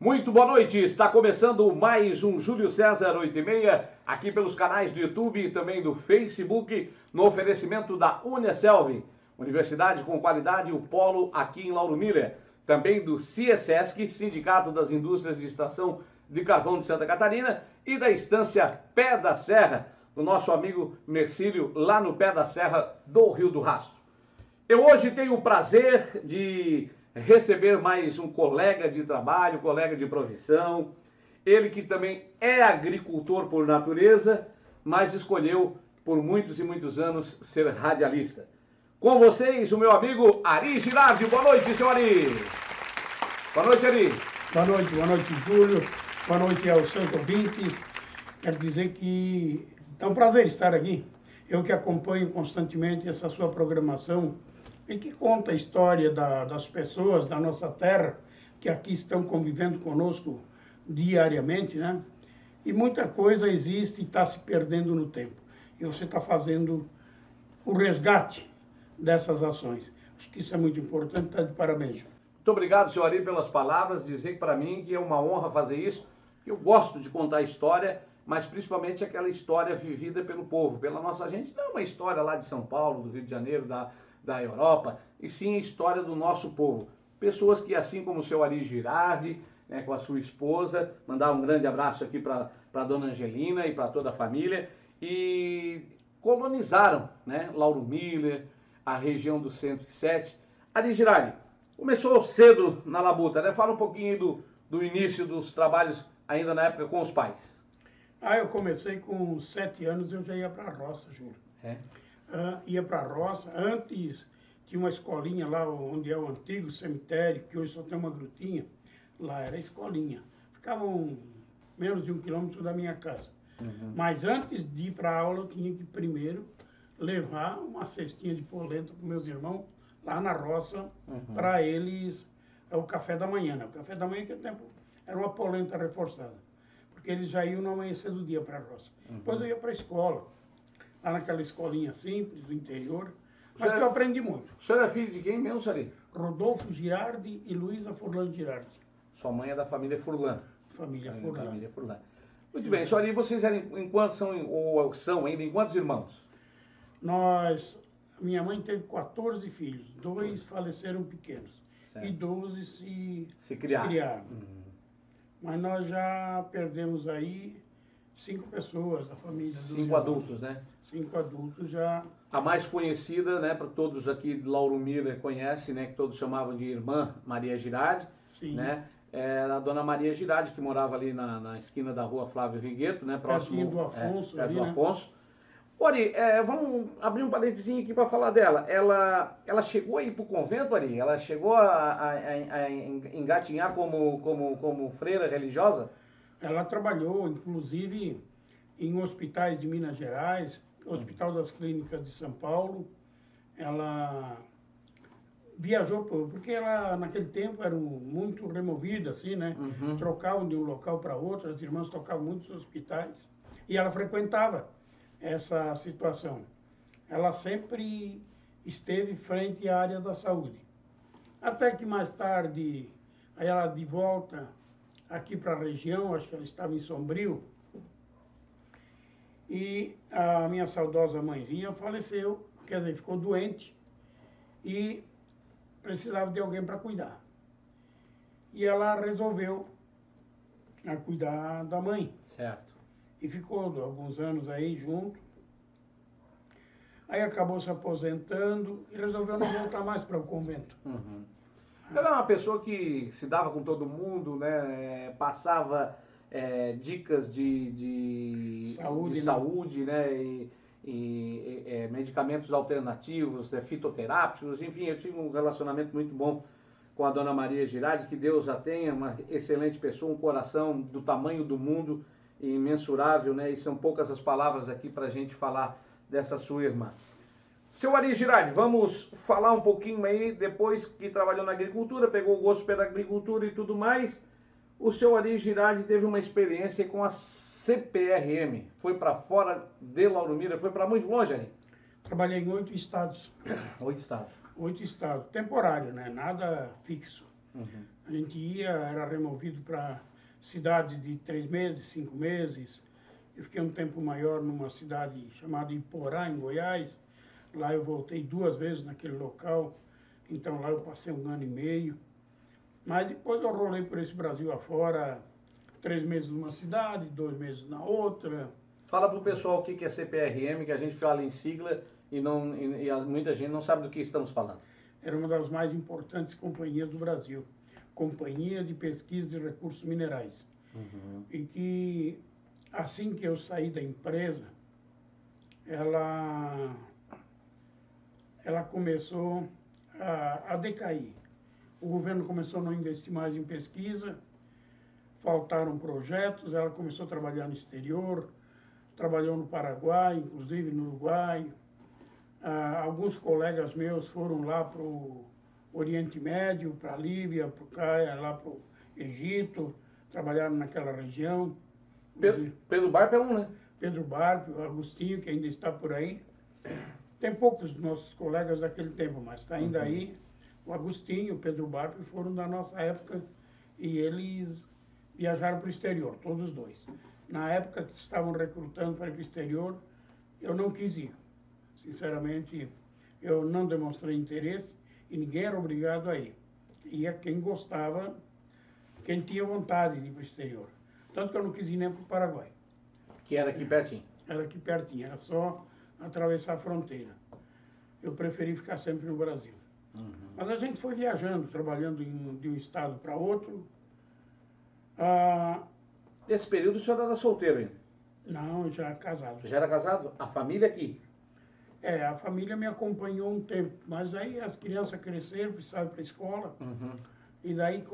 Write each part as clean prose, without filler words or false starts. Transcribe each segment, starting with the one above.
Muito boa noite, está começando mais um Júlio César 8h30, aqui pelos canais do YouTube e também do Facebook, no oferecimento da Uniaselv, Universidade com Qualidade, o Polo aqui em Lauro Miller, também do CIESESC, Sindicato das Indústrias de Extração de Carvão de Santa Catarina, e da Estância Pé da Serra, do nosso amigo Mercílio, lá no Pé da Serra do Rio do Rastro. Eu hoje tenho o prazer de receber mais um colega de trabalho, colega de profissão, ele que também é agricultor por natureza, mas escolheu por muitos e muitos anos ser radialista. Com vocês, o meu amigo Ari Girardi. Boa noite, seu Ari. Boa noite, Ari. Boa noite, Júlio. Boa noite aos seus ouvintes. Quero dizer que é um prazer estar aqui. Eu que acompanho constantemente essa sua programação e que conta a história das pessoas da nossa terra, que aqui estão convivendo conosco diariamente, né? E muita coisa existe e está se perdendo no tempo. E você está fazendo o resgate dessas ações. Acho que isso é muito importante, está de parabéns. Muito obrigado, senhor Ari, pelas palavras, dizer para mim que é uma honra fazer isso. Eu gosto de contar história, mas principalmente aquela história vivida pelo povo, pela nossa gente. Não uma história lá de São Paulo, do Rio de Janeiro, da Europa, e sim a história do nosso povo. Pessoas que, assim como o seu Ari Girardi, né, com a sua esposa, mandar um grande abraço aqui para a dona Angelina e para toda a família, e colonizaram, né, Lauro Miller, a região do 107. Ari Girardi, começou cedo na labuta, né? Fala um pouquinho do início dos trabalhos, ainda na época com os pais. Eu comecei com 7 anos, eu já ia para a roça, Júlio. Ia para a roça. Antes tinha uma escolinha lá onde é o antigo cemitério, que hoje só tem uma grutinha. Lá era a escolinha. Ficavam menos de 1 quilômetro da minha casa. Mas antes de ir para a aula, eu tinha que primeiro levar uma cestinha de polenta para meus irmãos lá na roça, para eles, o café da manhã, né? O café da manhã, que tempo era uma polenta reforçada, porque eles já iam no amanhecer do dia para a roça. Depois eu ia para a escola, lá naquela escolinha simples, do interior, mas que eu aprendi muito. O senhor é filho de quem mesmo, Sari? Rodolfo Girardi e Luísa Furlan Girardi. Sua mãe é da família Furlan. Família Furlan. Família Furlan. Muito bem, senhor, e vocês eram em quantos são ainda em quantos irmãos? Minha mãe teve 14 filhos, 2 faleceram pequenos, certo, e 12 se criaram. Mas nós já perdemos aí 5 pessoas da família. 5 adultos, né? 5 adultos já. A mais conhecida, né, para todos aqui de Lauro Miller conhecem, né, que todos chamavam de irmã Maria Girardi, né? Era a dona Maria Girardi, que morava ali na esquina da rua Flávio Rigueto, né, próximo do Afonso. Perto do Afonso. Ari, vamos abrir um parentezinho aqui para falar dela. Ela chegou a ir para o convento, Ari? Ela chegou a engatinhar como freira religiosa? Ela trabalhou, inclusive, em hospitais de Minas Gerais, Hospital das Clínicas de São Paulo. Ela viajou, porque ela, naquele tempo, era muito removida, assim, né? Trocavam de um local para outro, as irmãs tocavam muitos hospitais. E ela frequentava essa situação. Ela sempre esteve frente à área da saúde. Até que mais tarde, aí ela de volta aqui para a região, acho que ela estava em Sombrio, e a minha saudosa mãezinha faleceu, quer dizer, ficou doente e precisava de alguém para cuidar. E ela resolveu cuidar da mãe. Certo. E ficou alguns anos aí junto. Aí acabou se aposentando e resolveu não voltar mais para o convento. Ela é uma pessoa que se dava com todo mundo, né? Passava dicas de saúde, né? E medicamentos alternativos, fitoterápicos, enfim, eu tive um relacionamento muito bom com a dona Maria Girardi, que Deus a tenha, uma excelente pessoa, um coração do tamanho do mundo, imensurável, né? E são poucas as palavras aqui para a gente falar dessa sua irmã. Seu Ari Girardi, vamos falar um pouquinho aí, depois que trabalhou na agricultura, pegou o gosto pela agricultura e tudo mais, o seu Ari Girardi teve uma experiência com a CPRM, foi para fora de Lauro Miller, foi para muito longe, Ari? Trabalhei em 8 estados. 8 estados. 8 estados, temporário, né? Nada fixo. A gente ia, era removido para cidades de 3 meses, 5 meses. Eu fiquei um tempo maior numa cidade chamada Iporá, em Goiás. Lá eu voltei 2 vezes naquele local. Então lá eu passei 1 ano e meio. Mas depois eu rolei por esse Brasil afora, 3 meses numa cidade, 2 meses na outra. Fala para o pessoal o que é CPRM, que a gente fala em sigla e muita gente não sabe do que estamos falando. Era uma das mais importantes companhias do Brasil. Companhia de Pesquisa e Recursos Minerais. E que, assim que eu saí da empresa, ela começou a decair. O governo começou a não investir mais em pesquisa, faltaram projetos, ela começou a trabalhar no exterior, trabalhou no Paraguai, inclusive no Uruguai. Alguns colegas meus foram lá para o Oriente Médio, para a Líbia, lá para o Egito, trabalharam naquela região. Pedro Barpo é um, né? Pedro Barpo, o Agostinho, que ainda está por aí. Tem poucos dos nossos colegas daquele tempo, mas está ainda aí. O Agostinho, o Pedro Barpo foram da nossa época e eles viajaram para o exterior, todos os dois. Na época que estavam recrutando para ir para o exterior, eu não quis ir. Sinceramente, eu não demonstrei interesse e ninguém era obrigado a ir. Ia quem gostava, quem tinha vontade de ir para o exterior. Tanto que eu não quis ir nem para o Paraguai. Que era aqui pertinho? Era aqui pertinho, era só atravessar a fronteira. Eu preferi ficar sempre no Brasil. Mas a gente foi viajando, trabalhando de um estado para outro. Nesse período o senhor era solteiro ainda? Não, já casado. Já era casado? A família aqui? A família me acompanhou um tempo, mas aí as crianças cresceram, precisavam ir para a escola. E daí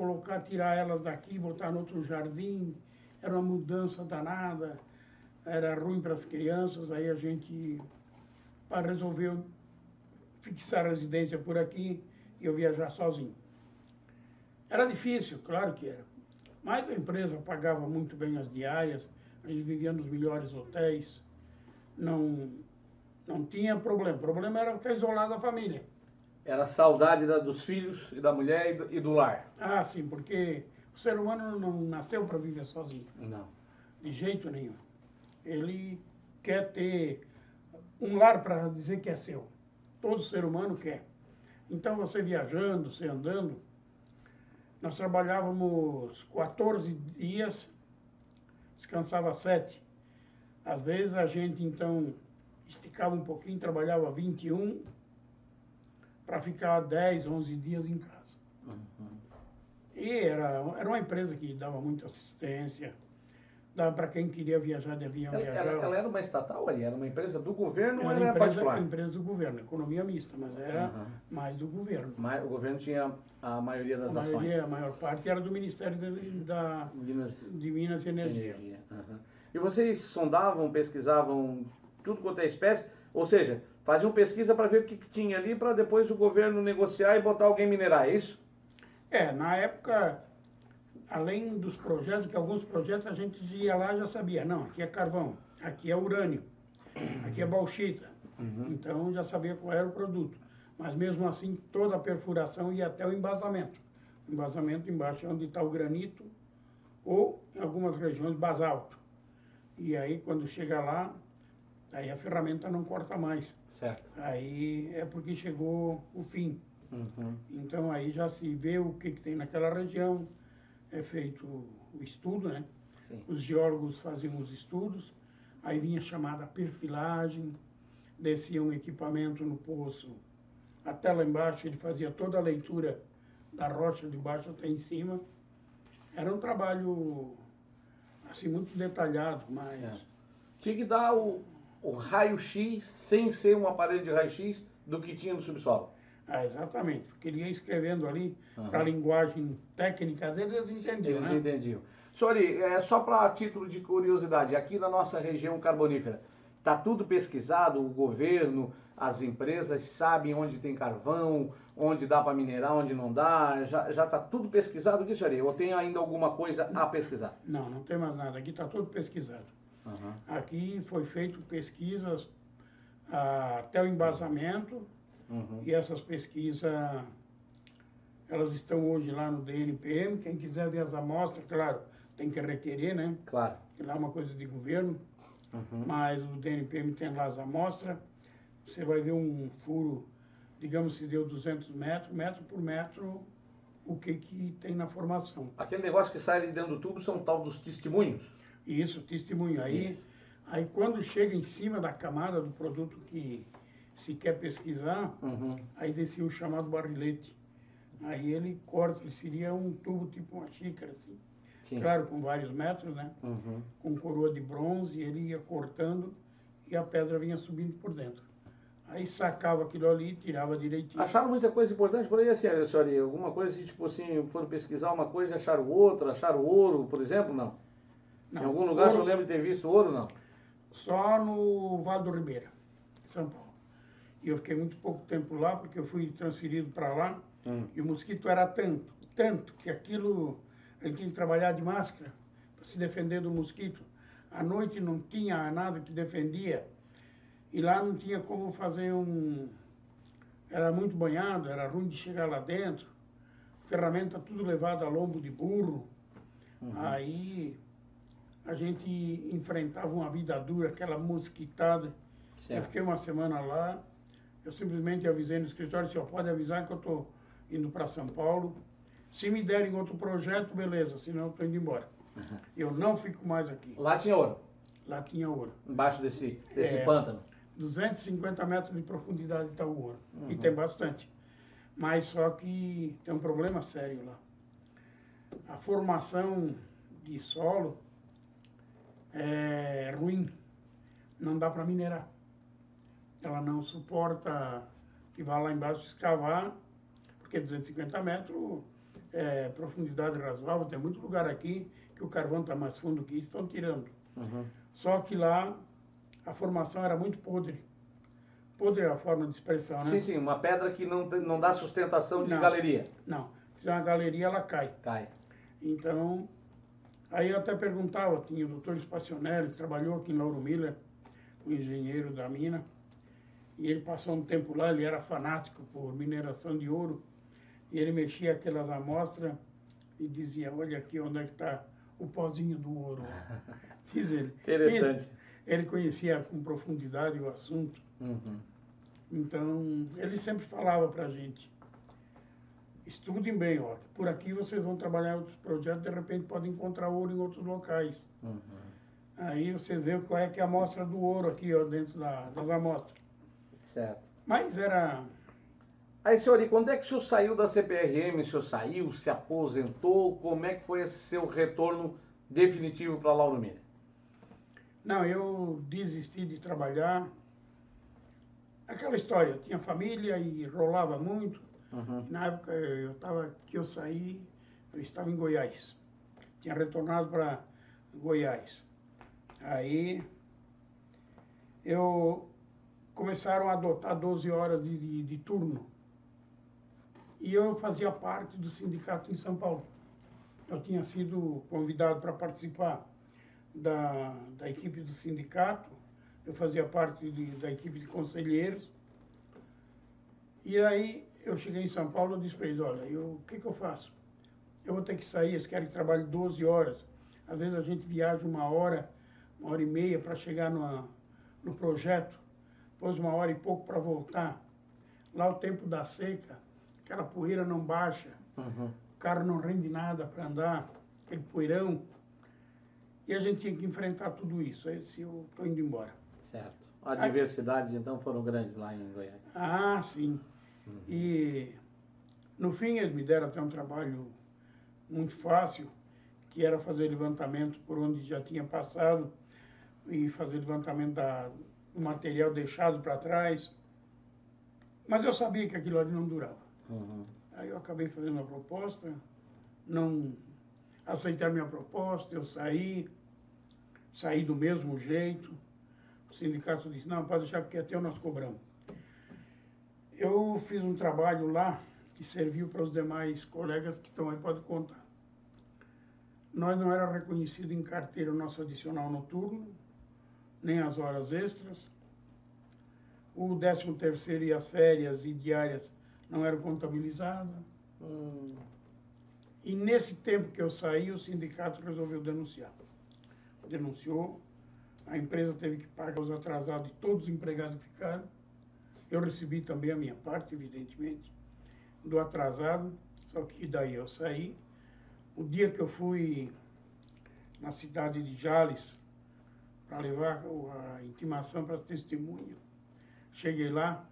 tirar elas daqui, botar no outro jardim, era uma mudança danada, era ruim para as crianças, aí a gente resolveu fixar a residência por aqui e eu viajar sozinho. Era difícil, claro que era, mas a empresa pagava muito bem as diárias, a gente vivia nos melhores hotéis, não tinha problema. O problema era ficar isolado da família. Era a saudade dos filhos e da mulher e do lar? Ah, sim, porque o ser humano não nasceu para viver sozinho. Não. De jeito nenhum. Ele quer ter um lar para dizer que é seu. Todo ser humano quer. Então, você viajando, você andando, nós trabalhávamos 14 dias, descansava 7. Às vezes a gente, então, esticava um pouquinho, trabalhava 21, para ficar 10, 11 dias em casa. E era uma empresa que dava muita assistência, dava para quem queria viajar de avião, viajar. Ela era uma estatal ali? Era uma empresa do governo ou era empresa, particular? Empresa do governo, economia mista, mas era mais do governo. Mas o governo tinha a maioria das ações? A maior parte era do Ministério de Minas e Energia. E vocês sondavam, pesquisavam tudo quanto é espécie? Ou seja, faziam pesquisa para ver o que tinha ali, para depois o governo negociar e botar alguém minerar, é isso? Na época, além dos projetos, que alguns projetos a gente ia lá e já sabia, não, aqui é carvão, aqui é urânio, aqui é bauxita. Então já sabia qual era o produto. Mas mesmo assim, toda a perfuração ia até o embasamento. O embasamento embaixo é onde está o granito, ou em algumas regiões basalto. E aí quando chega lá, aí a ferramenta não corta mais. Certo. Aí é porque chegou o fim. Então aí já se vê o que tem naquela região, é feito o estudo, né? Sim. Os geólogos faziam os estudos, aí vinha chamada perfilagem, descia um equipamento no poço, até lá embaixo ele fazia toda a leitura da rocha de baixo até em cima. Era um trabalho assim muito detalhado, mas... Tinha que dar o raio-x, sem ser um aparelho de raio-x, do que tinha no subsolo. Exatamente, porque ele ia escrevendo ali, para a linguagem técnica deles, eles entendiam, Eles né? entendiam. Senhor, só para título de curiosidade, aqui na nossa região carbonífera, está tudo pesquisado, o governo, as empresas sabem onde tem carvão, onde dá para minerar, onde não dá, já está tudo pesquisado aqui, senhor? Ou tem ainda alguma coisa a pesquisar? Não tem mais nada, aqui está tudo pesquisado. Aqui foi feito pesquisas até o embasamento, e essas pesquisas Elas estão hoje lá no DNPM. Quem quiser ver as amostras, claro, tem que requerer, né? Claro. Que lá é uma coisa de governo. Mas o DNPM tem lá as amostras. Você vai ver um furo, digamos, se deu 200 metros, metro por metro, o que tem na formação. Aquele negócio que sai ali dentro do tubo são tal dos testemunhos? Isso, testemunho. Aí quando chega em cima da camada do produto que se quer pesquisar, aí descia o chamado barrilete. Aí ele corta, ele seria um tubo tipo uma xícara, assim. Sim. Claro, com vários metros, né? Com coroa de bronze, ele ia cortando e a pedra vinha subindo por dentro. Aí sacava aquilo ali, tirava direitinho. Acharam muita coisa importante por aí, assim, senhora? Alguma coisa, tipo assim, foram pesquisar uma coisa e acharam outra, acharam ouro, por exemplo, não? Em algum lugar ouro, o senhor lembra de ter visto ouro, não? Só no Vale do Ribeira, São Paulo. E eu fiquei muito pouco tempo lá, porque eu fui transferido para lá, e o mosquito era tanto, que aquilo, ele tinha que trabalhar de máscara para se defender do mosquito. À noite não tinha nada que defendia, e lá não tinha como fazer Era muito banhado, era ruim de chegar lá dentro, ferramenta tudo levado a lombo de burro. Aí a gente enfrentava uma vida dura, aquela mosquitada. Certo. Eu fiquei uma semana lá, eu simplesmente avisei no escritório, senhor, pode avisar que eu estou indo para São Paulo. Se me derem outro projeto, beleza, senão eu estou indo embora. Eu não fico mais aqui. Lá tinha ouro? Lá tinha ouro. Embaixo desse pântano? 250 metros de profundidade está o ouro. E tem bastante. Mas só que tem um problema sério lá. A formação de solo é ruim. Não dá para minerar. Ela não suporta que vá lá embaixo escavar, porque 250 metros é profundidade razoável. Tem muito lugar aqui que o carvão está mais fundo que isso, estão tirando. Só que lá a formação era muito podre. Podre é a forma de expressão, né? Sim, sim, uma pedra que não dá sustentação de galeria. Não, se fizer uma galeria, ela cai. Cai. Então, aí eu até perguntava, tinha o doutor Spacionelli, que trabalhou aqui em Lauro Miller, o engenheiro da mina, e ele passou um tempo lá, ele era fanático por mineração de ouro, e ele mexia aquelas amostras e dizia, olha aqui onde é que está o pozinho do ouro. Diz ele. Interessante. Ele conhecia com profundidade o assunto. Então, ele sempre falava para a gente, estudem bem, ó, por aqui vocês vão trabalhar em outros projetos, de repente podem encontrar ouro em outros locais. Aí vocês veem qual é que é a amostra do ouro aqui, ó, dentro das amostras. Certo. Mas era... Aí, senhor, e quando é que o senhor saiu da CPRM? O senhor saiu, se aposentou? Como é que foi esse seu retorno definitivo para Lauro Miller? Não, eu desisti de trabalhar. Aquela história, eu tinha família e rolava muito. Na época que eu saí, eu estava em Goiás. Tinha retornado para Goiás. Aí começaram a adotar 12 horas de turno. E eu fazia parte do sindicato em São Paulo. Eu tinha sido convidado para participar da equipe do sindicato. Eu fazia parte da equipe de conselheiros. E aí eu cheguei em São Paulo e disse para eles, olha, o que eu faço? Eu vou ter que sair, eles querem que trabalhe 12 horas. Às vezes a gente viaja 1 hora e meia para chegar no projeto, depois 1 hora e pouco para voltar. Lá o tempo da seca, aquela poeira não baixa, o carro não rende nada para andar, aquele poeirão. E a gente tinha que enfrentar tudo isso. Aí eu disse, eu estou indo embora. Certo. As adversidades, então, foram grandes lá em Goiás. Ah, sim. E, no fim, eles me deram até um trabalho muito fácil, que era fazer levantamento por onde já tinha passado e fazer levantamento do material deixado para trás. Mas eu sabia que aquilo ali não durava. Aí eu acabei fazendo a proposta, não aceitaram minha proposta, eu saí do mesmo jeito. O sindicato disse, não, pode deixar que até nós cobramos. Eu fiz um trabalho lá que serviu para os demais colegas que estão aí, pode contar. Nós não era reconhecido em carteira o nosso adicional noturno, nem as horas extras. O 13º e as férias e diárias não eram contabilizadas. E nesse tempo que eu saí, o sindicato resolveu denunciar. Denunciou, a empresa teve que pagar os atrasados de todos os empregados que ficaram. Eu recebi também a minha parte, evidentemente, do atrasado, só que daí eu saí. O dia que eu fui na cidade de Jales para levar a intimação para as testemunhas, cheguei lá,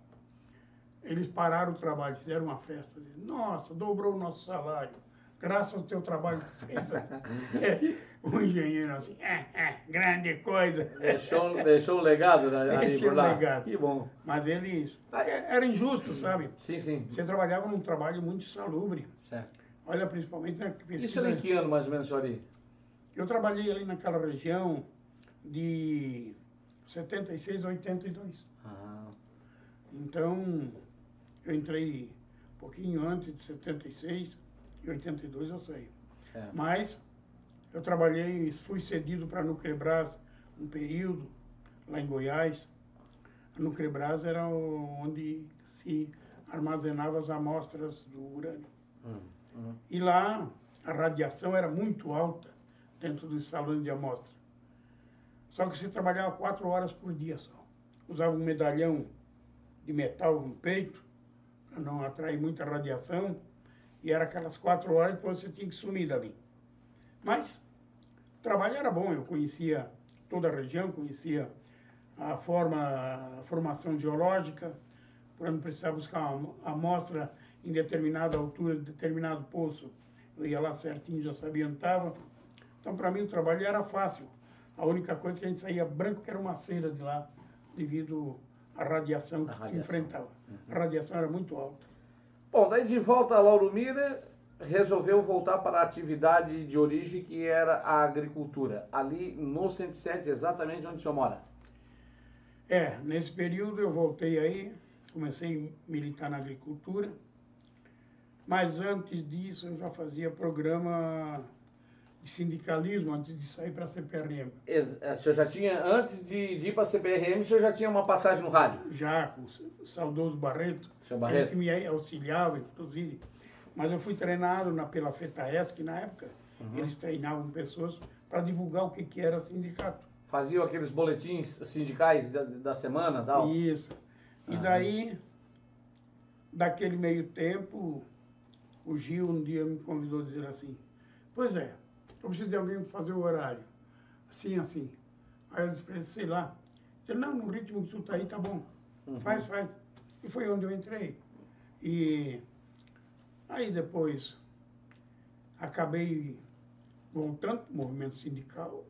eles pararam o trabalho, fizeram uma festa. Nossa, dobrou o nosso salário, graças ao teu trabalho que fez. O engenheiro assim, grande coisa. Deixou um legado ali Deixou por lá. um legado. Que bom. Mas eles, era injusto, sabe? Sim, sim. Você trabalhava num trabalho muito insalubre. Certo. Olha, principalmente na pesquisa. Isso era em que ano, mais ou menos, senhor Ari? Eu trabalhei ali naquela região de 76 a 82. Então, eu entrei um pouquinho antes de 76 e 82 eu saí. Mas eu trabalhei, fui cedido para a Nuclebras um período, lá em Goiás. A Nuclebras era onde se armazenava as amostras do urânio. E lá a radiação era muito alta dentro dos salões de amostra. Só que você trabalhava 4 horas por dia só. Usava um medalhão de metal no peito, para não atrair muita radiação. E era aquelas 4 horas, depois você tinha que sumir dali. Mas o trabalho era bom, eu conhecia toda a região, conhecia a formação geológica, quando precisava buscar uma amostra em determinada altura, de determinado poço, eu ia lá certinho, já sabia onde estava. Então, para mim, o trabalho era fácil. A única coisa que a gente saía branco, que era uma cera de lá, devido à radiação que enfrentava. A radiação era muito alta. Bom, daí de volta a Lauro Miller, resolveu voltar para a atividade de origem, que era a agricultura. Ali no 107, exatamente onde o senhor mora. Nesse período eu voltei aí, comecei a militar na agricultura. Mas antes disso, eu já fazia programa de sindicalismo, antes de sair para a CPRM. O senhor já tinha, antes de ir para a CPRM, o senhor já tinha uma passagem no rádio? Já, com o saudoso Barreto. Seu Barreto. Ele que me auxiliava, inclusive. Mas eu fui treinado pela FETAESC, na época. Eles treinavam pessoas para divulgar o que era sindicato. Faziam aqueles boletins sindicais da semana e tal? Isso. E daí, daquele meio tempo, o Gil um dia me convidou a dizer assim, pois é, eu preciso de alguém para fazer o horário. Assim, assim. Aí eu disse, sei lá. Ele, não, no ritmo que tu tá aí, tá bom. Faz. E foi onde eu entrei. E aí depois acabei voltando para o movimento sindical.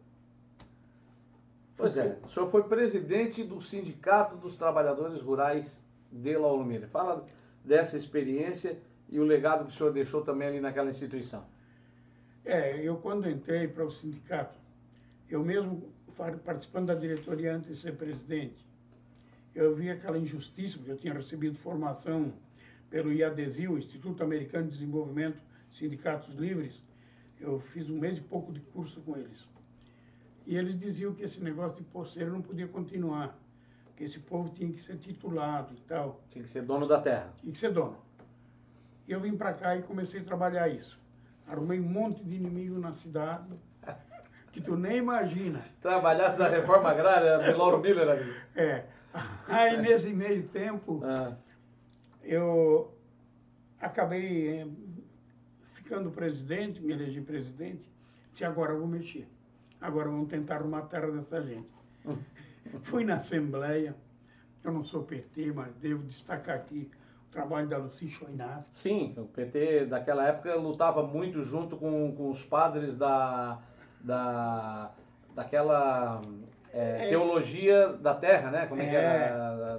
Pois é, o senhor foi presidente do Sindicato dos Trabalhadores Rurais de Lauro Miller. Fala dessa experiência e o legado que o senhor deixou também ali naquela instituição. Eu quando entrei para o sindicato, eu mesmo participando da diretoria antes de ser presidente, eu vi aquela injustiça, porque eu tinha recebido formação pelo IADESIL, Instituto Americano de Desenvolvimento de Sindicatos Livres. Eu fiz 1 mês e pouco de curso com eles. E eles diziam que esse negócio de poceiro não podia continuar, que esse povo tinha que ser titulado e tal. Tinha que ser dono da terra. Tinha que ser dono. E eu vim para cá e comecei a trabalhar isso. Arrumei um monte de inimigo na cidade, que tu nem imagina. Trabalhasse na reforma agrária de Lauro Miller ali. Aí nesse meio tempo, eu acabei ficando presidente, me elegi presidente, disse, agora eu vou mexer. Agora vamos tentar arrumar a terra dessa gente. Fui na Assembleia, eu não sou PT, mas devo destacar aqui o trabalho da Lucy Choinaski. Sim, o PT daquela época lutava muito junto com os padres daquela teologia da terra, né? Como é que era?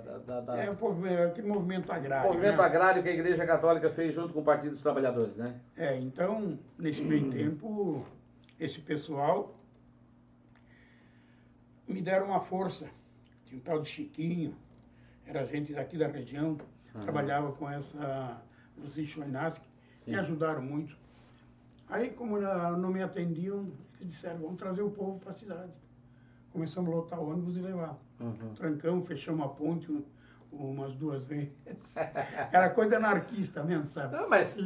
Aquele movimento agrário. O movimento agrário que a Igreja Católica fez junto com o Partido dos Trabalhadores, né? Então, nesse meio tempo, esse pessoal me deram uma força. Tinha um tal de Chiquinho, era gente daqui da região, trabalhava com essa Lucy Choinaski, me ajudaram muito. Aí, como não me atendiam, eles disseram, vamos trazer o povo para a cidade. Começamos a lotar ônibus e levar. Trancamos, fechamos a ponte, umas 2 vezes. Era coisa anarquista mesmo, sabe? Não, mas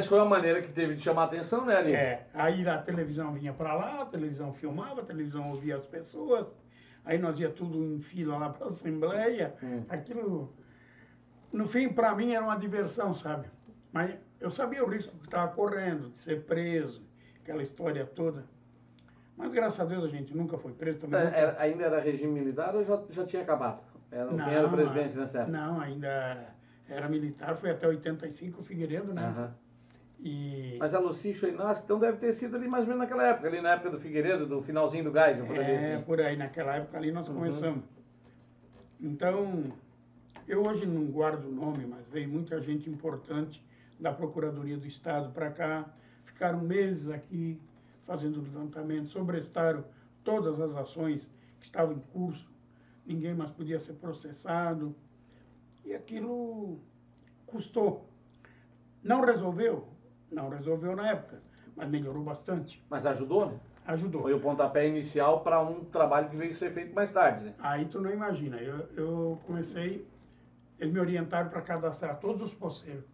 foi uma maneira que teve de chamar a atenção, né, Ari? Aí a televisão vinha para lá, a televisão filmava, a televisão ouvia as pessoas, aí nós ia tudo em fila lá para a Assembleia. Aquilo, no fim, para mim era uma diversão, sabe? Mas eu sabia o risco que estava correndo, de ser preso, aquela história toda. Mas graças a Deus a gente nunca foi preso também. Ainda era regime militar ou já tinha acabado? Quem era o presidente nessa época? Não, ainda era militar, foi até 85 o Figueiredo, né? Mas a Lucy Chouinasque, então deve ter sido ali mais ou menos naquela época, ali na época do Figueiredo, do finalzinho do Geisel, por ali assim. Por aí, naquela época ali nós começamos. Então, eu hoje não guardo o nome, mas veio muita gente importante da Procuradoria do Estado para cá, ficaram meses aqui fazendo levantamento, sobrestaram todas as ações que estavam em curso, ninguém mais podia ser processado, e aquilo custou. Não resolveu na época, mas melhorou bastante. Mas ajudou, né? Ajudou. Foi o pontapé inicial para um trabalho que veio ser feito mais tarde, né? Aí tu não imagina, eu comecei, eles me orientaram para cadastrar todos os poceiros.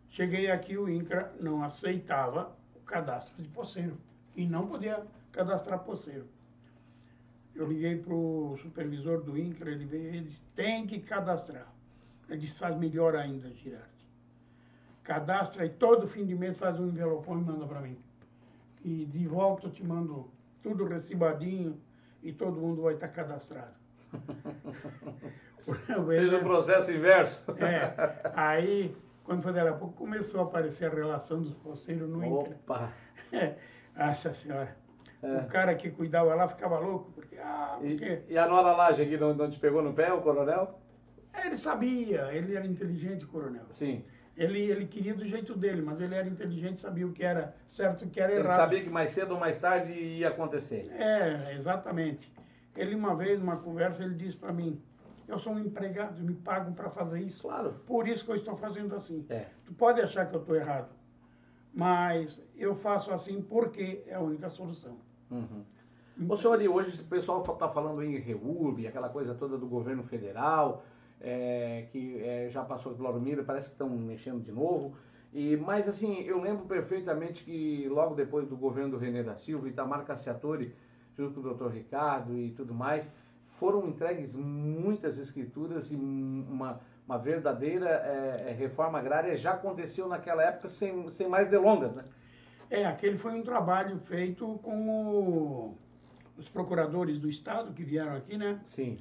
Cheguei aqui, o INCRA não aceitava o cadastro de poceiro e não podia cadastrar poceiro. Eu liguei para o supervisor do INCRA, ele veio, ele disse, tem que cadastrar. Ele disse, faz melhor ainda, Girardi. Cadastra e todo fim de mês faz um envelopão e manda para mim. E de volta eu te mando tudo recibadinho e todo mundo vai estar cadastrado. Fez o processo inverso. Aí, quando foi daqui a pouco, começou a aparecer a relação dos poceiros no INCRA. Opa! Nossa senhora. O cara que cuidava lá ficava louco, porque... E a Nora Laje aqui não te pegou no pé, o coronel? Ele sabia, ele era inteligente, coronel. Sim. Ele queria do jeito dele, mas ele era inteligente, sabia o que era certo e o que era errado. Ele sabia que mais cedo ou mais tarde ia acontecer. Exatamente. Ele, uma vez, numa conversa, ele disse para mim, eu sou um empregado, me pagam para fazer isso. Claro. Por isso que eu estou fazendo assim. Tu pode achar que eu estou errado, mas eu faço assim porque é a única solução. Ô, senhor, e hoje o pessoal está falando em REURB, aquela coisa toda do governo federal, que já passou pelo Lauro, parece que estão mexendo de novo. Mas assim, eu lembro perfeitamente que logo depois do governo do René da Silva, Itamar Cassiatori, junto com o doutor Ricardo e tudo mais, foram entregues muitas escrituras e uma verdadeira reforma agrária já aconteceu naquela época sem mais delongas, né? Aquele foi um trabalho feito com os procuradores do Estado que vieram aqui, né? Sim.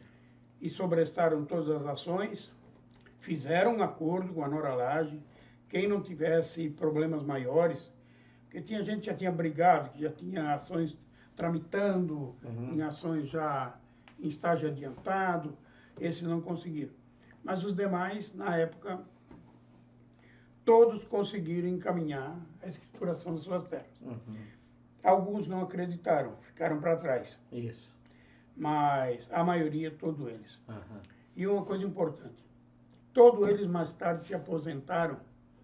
E sobrestaram todas as ações, fizeram um acordo com a Nora Laje, quem não tivesse problemas maiores, porque tinha gente que já tinha brigado, que já tinha ações tramitando, em ações já em estágio adiantado, esses não conseguiram. Mas os demais, na época, todos conseguiram encaminhar a escrituração de suas terras. Alguns não acreditaram, ficaram para trás. Isso. Mas a maioria, todos eles. E uma coisa importante, todos eles mais tarde se aposentaram,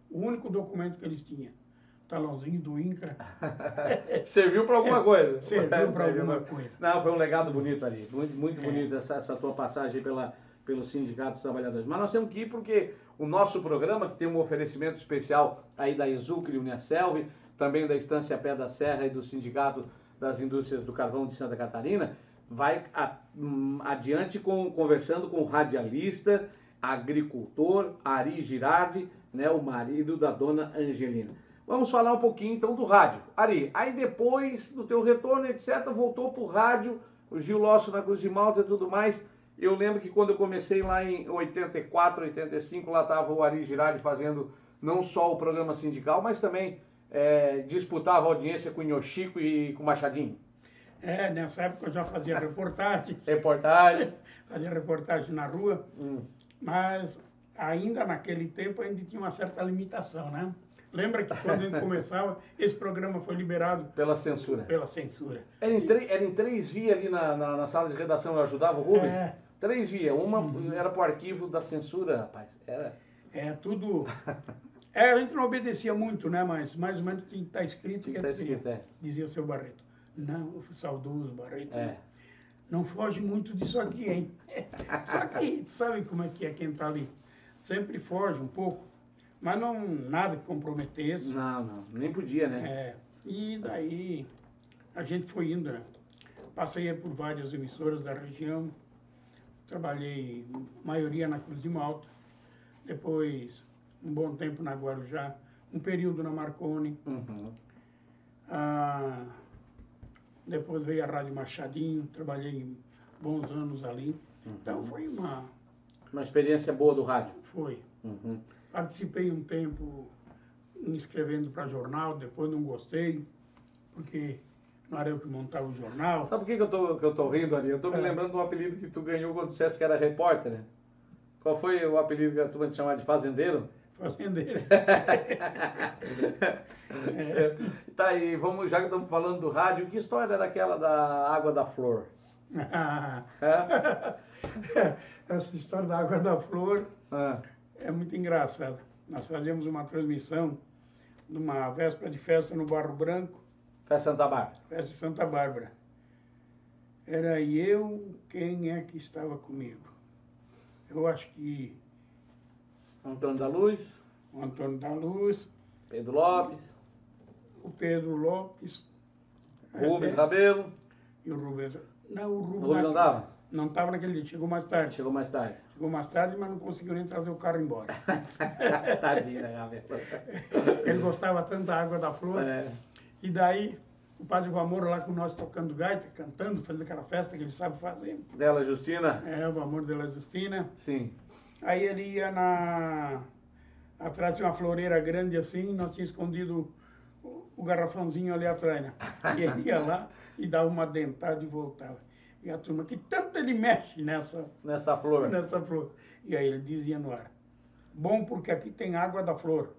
o único documento que eles tinham, talãozinho do INCRA. Serviu para alguma coisa. Serviu para alguma coisa. Não, foi um legado bonito ali, muito bonito essa tua passagem pelo Sindicato dos Trabalhadores. Mas nós temos que ir porque o nosso programa, que tem um oferecimento especial aí da Exucre e Uniaselv, também da Estância Pé da Serra e do Sindicato das Indústrias do Carvão de Santa Catarina, vai adiante conversando com o radialista, agricultor Ari Girardi, né, o marido da dona Angelina. Vamos falar um pouquinho então do rádio. Ari, aí depois do teu retorno, etc., voltou pro rádio, o Gil Lócio na Cruz de Malta e tudo mais. Eu lembro que quando eu comecei lá em 84, 85, lá estava o Ari Girardi fazendo não só o programa sindical, mas também disputava audiência com o Nhochico e com o Machadinho. Nessa época eu já fazia reportagens. Fazia reportagem na rua, mas ainda naquele tempo ainda tinha uma certa limitação, né? Lembra que quando a gente começava, esse programa foi liberado... Pela censura. Pela censura. Era em 3 vias ali na sala de redação, eu ajudava o Rubens? 3 vias. Uma era pro arquivo da censura, rapaz. Tudo... a gente não obedecia muito, né? Mas mais ou menos tinha que estar escrito. Tinha que estar escrito, dizia o seu Barreto. Não, o saudoso Barreto. não foge muito disso aqui, hein? Só que sabe como é quem tá ali? Sempre foge um pouco, mas não nada que comprometesse. Não, nem podia, né? E daí a gente foi indo, né? Passei por várias emissoras da região, trabalhei, maioria na Cruz de Malta, depois um bom tempo na Guarujá, um período na Marconi. Depois veio a Rádio Machadinho, trabalhei bons anos ali. Então foi uma experiência boa do rádio. Foi. Participei um tempo escrevendo para jornal, depois não gostei, porque não era eu que montava o jornal. Sabe por que eu tô rindo ali? Eu tô me lembrando do apelido que tu ganhou quando dissesse que era repórter, né? Qual foi o apelido que a turma te chamava de fazendeiro? Fazendeiro. Tá aí, vamos, já que estamos falando do rádio, que história era aquela da Água da Flor? Essa história da Água da Flor é muito engraçada. Nós fazíamos uma transmissão numa véspera de festa no Barro Branco. Festa Santa Bárbara. Festa Santa Bárbara. Era eu, quem é que estava comigo? Eu acho que... Antônio da Luz. O Antônio da Luz. Pedro Lopes. O Pedro Lopes. Rubens Rabelo. E o Rubens... Não, o Rubens... O Rubens não dava? Não estava naquele dia, chegou mais tarde. Chegou mais tarde. Chegou mais tarde, mas não conseguiu nem trazer o carro embora. Tadinho, né, Rabelo? Ele gostava tanto da Água da Flor. E daí, o Padre Vamor lá com nós tocando gaita, cantando, fazendo aquela festa que ele sabe fazer. Dela Justina? O Vamor dela Justina. Sim. Aí ele ia atrás de uma floreira grande assim, nós tínhamos escondido o garrafãozinho ali atrás, né? E ele ia lá e dava uma dentada e voltava. E a turma, que tanto ele mexe nessa flor. Nessa flor. E aí ele dizia no ar, bom porque aqui tem água da flor.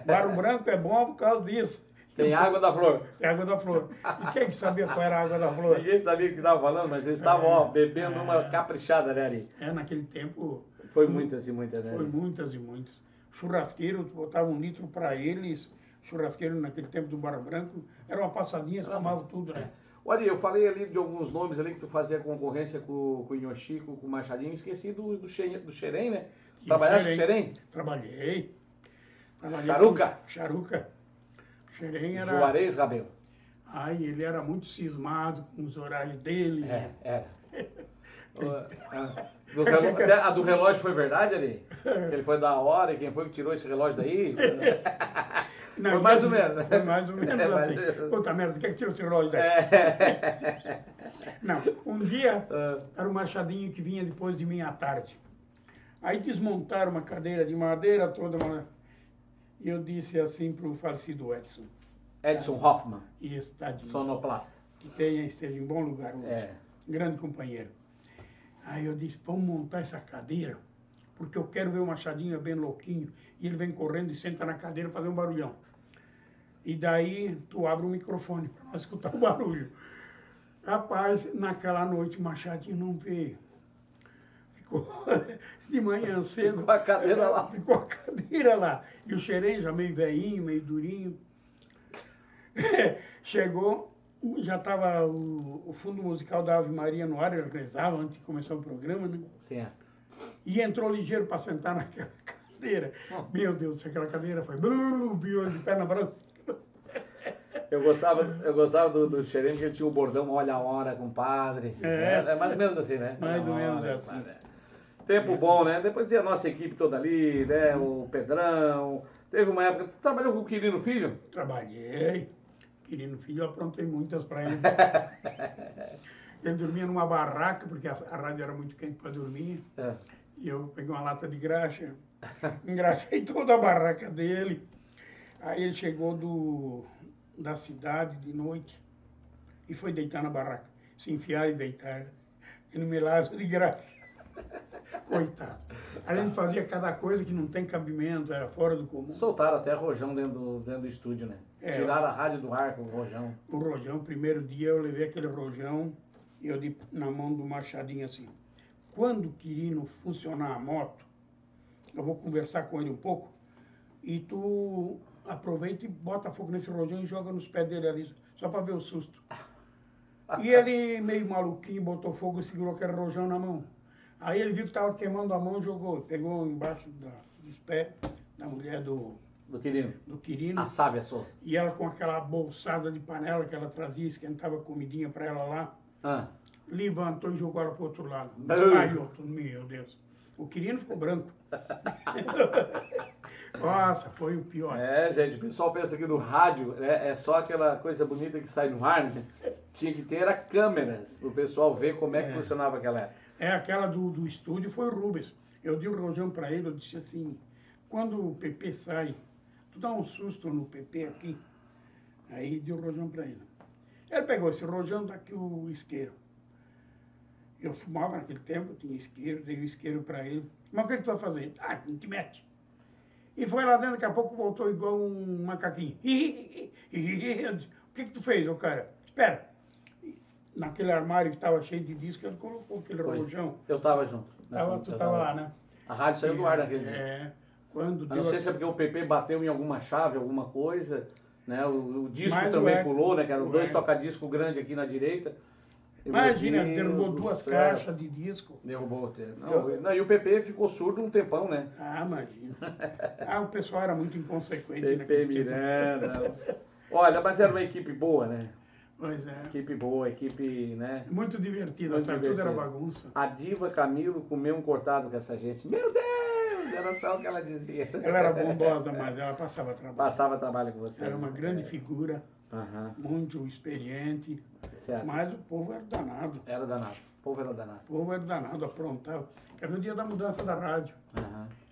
Barro Branco é bom por causa disso. Tem água da flor. Tem água da flor. E quem que sabia qual era a água da flor? Ninguém sabia o que estava falando, mas eles estavam bebendo uma caprichada, né, ali? Naquele tempo... Foi muitas e muitas, né? Foi muitas e muitas. Churrasqueiro, botava 1 litro para eles. Churrasqueiro naquele tempo do Barro Branco. Era uma passadinha, tomavam tudo, né? Olha, eu falei ali de alguns nomes ali que tu fazia concorrência com o Inhochico, com o Machadinho. Esqueci do Xerém, né? Trabalhaste com o Xerém? Trabalhei. Charuca? Charuca. Xerém era... Juarez Rabelo. Ai, ele era muito cismado com os horários dele. Era. A do relógio foi verdade, ali? Ele foi da hora e quem foi que tirou esse relógio daí? Não, foi mais ou menos. Foi mais ou menos assim. Puta merda, quem é que tirou esse relógio daí? Não, um dia era o Machadinho que vinha depois de mim à tarde. Aí desmontaram uma cadeira de madeira toda. E eu disse assim para o falecido Edson. Edson Hoffman. Isso, tadinho. Sonoplasta. Que esteja em bom lugar hoje. Grande companheiro. Aí eu disse, vamos montar essa cadeira, porque eu quero ver o Machadinho bem louquinho. E ele vem correndo e senta na cadeira fazer um barulhão. E daí tu abre o microfone para nós escutar o barulho. Rapaz, naquela noite o Machadinho não veio. Ficou de manhã cedo. Ficou a cadeira lá. Ficou a cadeira lá. E o Xerém já meio velhinho, meio durinho. Chegou... Já estava o fundo musical da Ave Maria no ar, ele rezava antes de começar o programa, né? Certo. E entrou ligeiro para sentar naquela cadeira. Meu Deus, aquela cadeira foi... virou de perna para cima. Eu gostava do Xerém, que ele tinha o bordão, olha a hora, compadre. É mais ou menos assim, né? Mais ou menos assim. Compadre. Tempo bom, né? Depois tinha a nossa equipe toda ali, né? O Pedrão. Teve uma época... Tu trabalhou com o Quirino Filho? Trabalhei. Quirino Filho, eu aprontei muitas para ele. Ele dormia numa barraca, porque a rádio era muito quente para dormir. E eu peguei uma lata de graxa, engraxei toda a barraca dele. Aí ele chegou da cidade de noite e foi deitar na barraca. Se enfiar e deitar. Ele me lava de graxa. Coitado. A gente fazia cada coisa que não tem cabimento, era fora do comum. Soltaram até rojão dentro do estúdio, né? Tiraram a rádio do ar com o rojão. O rojão, primeiro dia eu levei aquele rojão e eu dei na mão do Machadinho assim. Quando o Quirino funcionar a moto, eu vou conversar com ele um pouco e tu aproveita e bota fogo nesse rojão e joga nos pés dele ali, só para ver o susto. E ele, meio maluquinho, botou fogo e segurou aquele rojão na mão. Aí ele viu que estava queimando a mão, jogou, pegou embaixo dos pés da mulher do Quirino. Do Quirino. A Sávia Souza. E ela com aquela bolsada de panela que ela trazia, esquentava comidinha para ela lá. Levantou e jogou ela pro outro lado. Desmaiou tudo, meu Deus. O Quirino ficou branco. Nossa, foi o pior. É, gente, o pessoal pensa que no rádio é só aquela coisa bonita que sai no ar, né? Tinha que ter câmeras para o pessoal ver como é que funcionava aquela época. Aquela do estúdio foi o Rubens. Eu dei o rojão para ele, eu disse assim, quando o PP sai, tu dá um susto no PP aqui. Aí deu o rojão para ele. Ele pegou esse rojão, daqui o isqueiro. Eu fumava naquele tempo, tinha isqueiro, dei o isqueiro para ele. Mas o que tu vai fazer? Ah, não te mete. E foi lá dentro, daqui a pouco voltou igual um macaquinho. Eu disse, o que tu fez, ô cara? Espera. Naquele armário que estava cheio de disco, ele colocou aquele rojão. Eu estava junto. Tu estava lá, né? A rádio saiu do ar naquele dia. Quando não sei se é porque o PP bateu em alguma chave, alguma coisa, né? O disco também pulou, né? Que eram dois toca-disco grandes aqui na direita. Imagina, derrubou duas caixas de disco. Derrubou. Não, e o PP ficou surdo um tempão, né? Ah, imagina. O pessoal era muito inconsequente. PP Miranda. Olha, mas era uma equipe boa, né? Pois é. Equipe boa, equipe, né? Muito divertida, sabe? Tudo era bagunça. A diva Camilo comeu um cortado com essa gente. Meu Deus! Era só o que ela dizia. Ela era bondosa, mas ela passava trabalho. Passava trabalho com você. Era uma grande figura, muito experiente. Certo. Mas o povo era danado. Era danado. O povo era danado. O povo era danado, aprontava. Era o dia da mudança da rádio.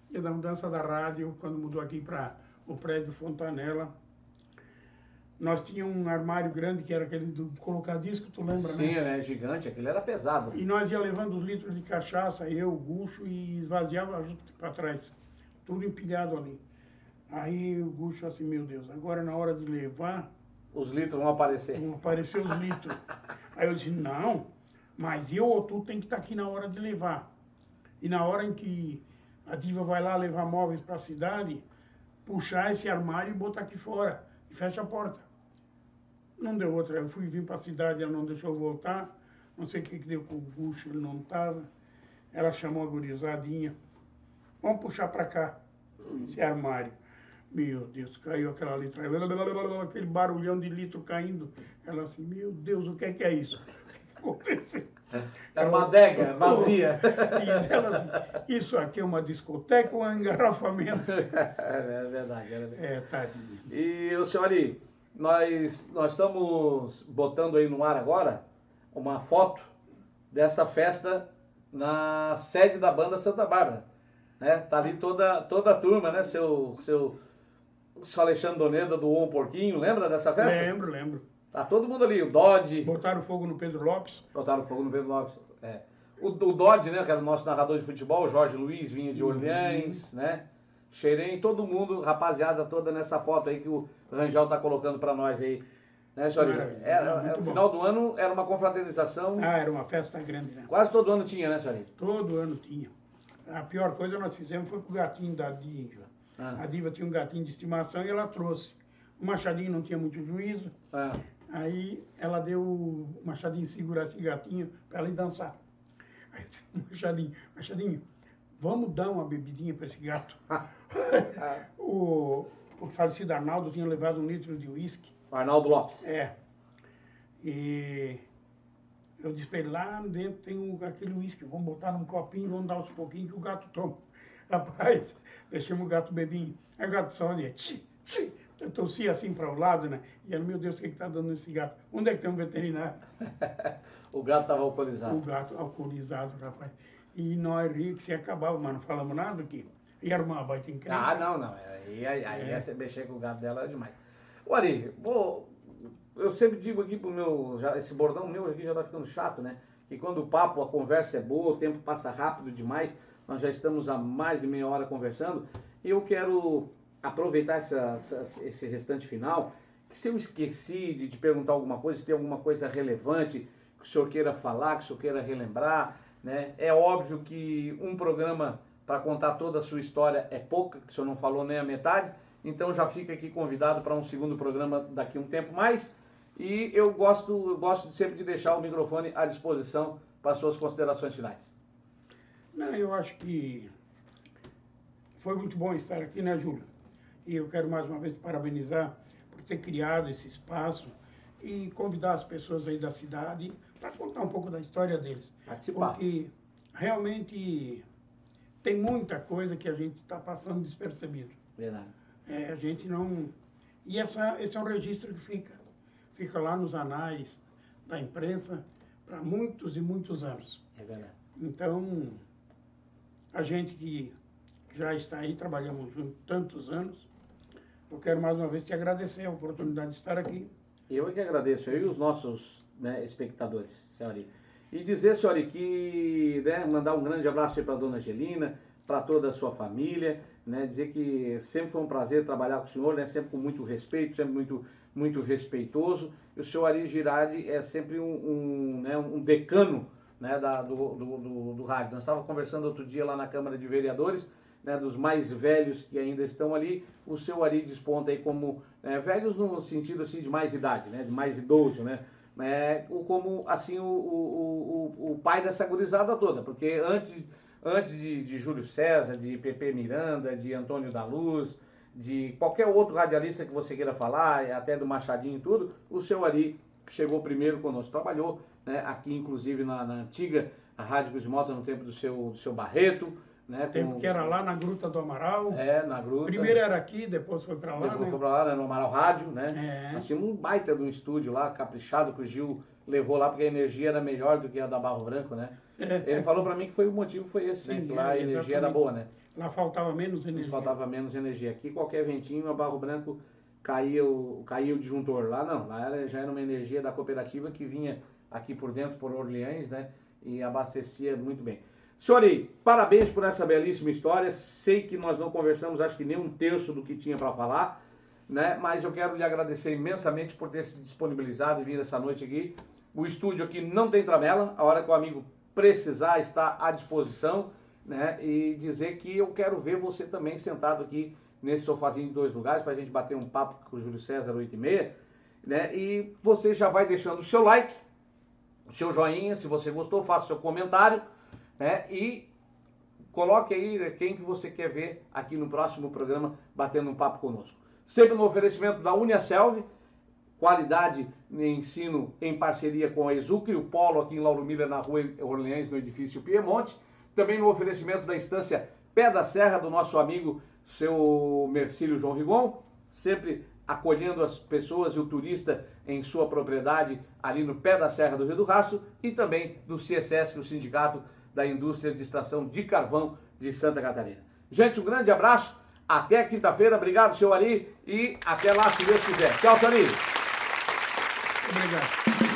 Dia da mudança da rádio, quando mudou aqui para o prédio Fontanella. Nós tínhamos um armário grande, que era aquele do colocar disco, tu lembra, né? Sim, né? Gigante, aquele era pesado. E nós ia levando os litros de cachaça, eu, o Gucho, e esvaziava junto para trás. Tudo empilhado ali. Aí o Gucho assim, meu Deus, agora na hora de levar... Os litros vão aparecer. Vão aparecer os litros. Aí eu disse, não, mas eu ou tu tem que estar aqui na hora de levar. E na hora em que a diva vai lá levar móveis para a cidade, puxar esse armário e botar aqui fora. E fecha a porta. Não deu outra. Eu vim para a cidade, ela não deixou voltar. Não sei o que deu com o Gucho, ele não estava. Ela chamou a gurizadinha. Vamos puxar para cá, esse armário. Meu Deus, caiu aquela letra. Aquele barulhão de litro caindo. Ela assim, meu Deus, o que é isso? O que aconteceu? Era uma adega vazia. E ela assim, isso aqui é uma discoteca ou um engarrafamento? É verdade. Tadinha. E o senhor Ari, nós estamos botando aí no ar agora uma foto dessa festa na sede da banda Santa Bárbara. Né? Tá ali toda a turma, né? Seu Alexandre Doneda doou um porquinho, lembra dessa festa? Lembro. Tá todo mundo ali, o Dodge. Botaram fogo no Pedro Lopes. Botaram fogo no Pedro Lopes, O Dodge, né, que era o nosso narrador de futebol, o Jorge Luiz, vinha de Orleans, né? Xerém, todo mundo, rapaziada toda nessa foto aí que o Rangel tá colocando para nós aí. Né, senhor? No final do ano era uma confraternização. Era uma festa grande, né? Quase todo ano tinha, né, senhor? Todo ano tinha. A pior coisa que nós fizemos foi pro gatinho da diva. A diva tinha um gatinho de estimação e ela trouxe. O Machadinho não tinha muito juízo. Aí ela deu o Machadinho segurar esse gatinho para ela ir dançar. Aí eu disse, Machadinho, vamos dar uma bebidinha para esse gato. O falecido Arnaldo tinha levado 1 litro de uísque. Arnaldo Lopes. E eu disse para ele, lá dentro tem aquele uísque, vamos botar num copinho, vamos dar uns pouquinhos que o gato toma. Rapaz, deixamos o gato bebinho. Aí o gato só dizia, tchi. Eu tossia assim para o lado, né? E ela, meu Deus, o que está dando nesse gato? Onde é que tem um veterinário? O gato estava alcoolizado. O gato alcoolizado, rapaz. E nós ríamos que se acabava, mas não falamos nada aqui. E era uma baita incrível. Não. Aí você mexer com o gato dela era demais. O Ari, eu sempre digo aqui pro esse bordão meu aqui já tá ficando chato, né? Que quando a conversa é boa, o tempo passa rápido demais, nós já estamos há mais de meia hora conversando, e eu quero aproveitar esse restante final, que se eu esqueci de te perguntar alguma coisa, se tem alguma coisa relevante que o senhor queira falar, que o senhor queira relembrar, né? É óbvio que um programa para contar toda a sua história é pouca, que o senhor não falou nem a metade, então já fica aqui convidado para um segundo programa daqui a um tempo mais, E eu gosto sempre de deixar o microfone à disposição para suas considerações finais. Não, eu acho que foi muito bom estar aqui, né, Júlio? E eu quero mais uma vez te parabenizar por ter criado esse espaço e convidar as pessoas aí da cidade para contar um pouco da história deles. Participar. Porque realmente tem muita coisa que a gente está passando despercebido. Verdade. A gente não... E esse é um registro que fica lá nos anais da imprensa para muitos e muitos anos. É verdade. Então, a gente que já está aí, trabalhamos juntos tantos anos, eu quero mais uma vez te agradecer a oportunidade de estar aqui. Eu é que agradeço, eu e os nossos, né, espectadores, senhora. E dizer, senhora, que, né, mandar um grande abraço aí para a dona Angelina, para toda a sua família, né, dizer que sempre foi um prazer trabalhar com o senhor, né, sempre com muito respeito, sempre muito respeitoso. E o senhor Ari Girardi é sempre um decano, né, do rádio. Nós estávamos conversando outro dia lá na Câmara de Vereadores, né, dos mais velhos que ainda estão ali. O seu Ari desponta aí como velhos no sentido assim de mais idade, né, de mais idoso, né, como assim o pai dessa gurizada toda, porque antes de Júlio César, de Pepe Miranda, de Antônio da Luz, de qualquer outro radialista que você queira falar, até do Machadinho e tudo, o seu Ari chegou primeiro conosco, trabalhou, né, aqui inclusive na antiga Rádio Cruz de Malta no tempo do seu Barreto, né? Tempo que era lá na Gruta do Amaral. Na Gruta. Primeiro era aqui, depois foi para lá, depois né? foi para lá, né, no Amaral Rádio, né? Nós tínhamos um baita de um estúdio lá, caprichado, que o Gil levou lá, porque a energia era melhor do que a da Barro Branco, né? Ele falou para mim que o motivo foi esse, sim, né? Que lá a energia era boa, né? Lá faltava menos energia. Faltava menos energia. Aqui qualquer ventinho, a Barro Branco caía o disjuntor. Lá não, lá já era uma energia da cooperativa que vinha aqui por dentro, por Orleans, né? E abastecia muito bem. Senhor Ari, parabéns por essa belíssima história. Sei que nós não conversamos, acho que nem um terço do que tinha para falar, né? Mas eu quero lhe agradecer imensamente por ter se disponibilizado e vir essa noite aqui. O estúdio aqui não tem travela, a hora que o amigo precisar está à disposição, né? E dizer que eu quero ver você também sentado aqui nesse sofazinho de 2 lugares para a gente bater um papo com o Júlio César 8h30, né? E você já vai deixando o seu like, o seu joinha, se você gostou, faça o seu comentário, né? E coloque aí quem que você quer ver aqui no próximo programa batendo um papo conosco. Sempre no oferecimento da Uniaselv, qualidade em ensino em parceria com a Exuc e o Polo aqui em Lauro Miller, na rua Orleans, no edifício Piemonte. Também no oferecimento da Estância Pé da Serra, do nosso amigo, seu Mercílio João Rigon, sempre acolhendo as pessoas e o turista em sua propriedade ali no Pé da Serra do Rio do Rastro, e também do CSS, o Sindicato da Indústria de Extração de Carvão de Santa Catarina. Gente, um grande abraço, até quinta-feira, obrigado, seu Ari, e até lá, se Deus quiser. Tchau, seu Ari. Obrigado.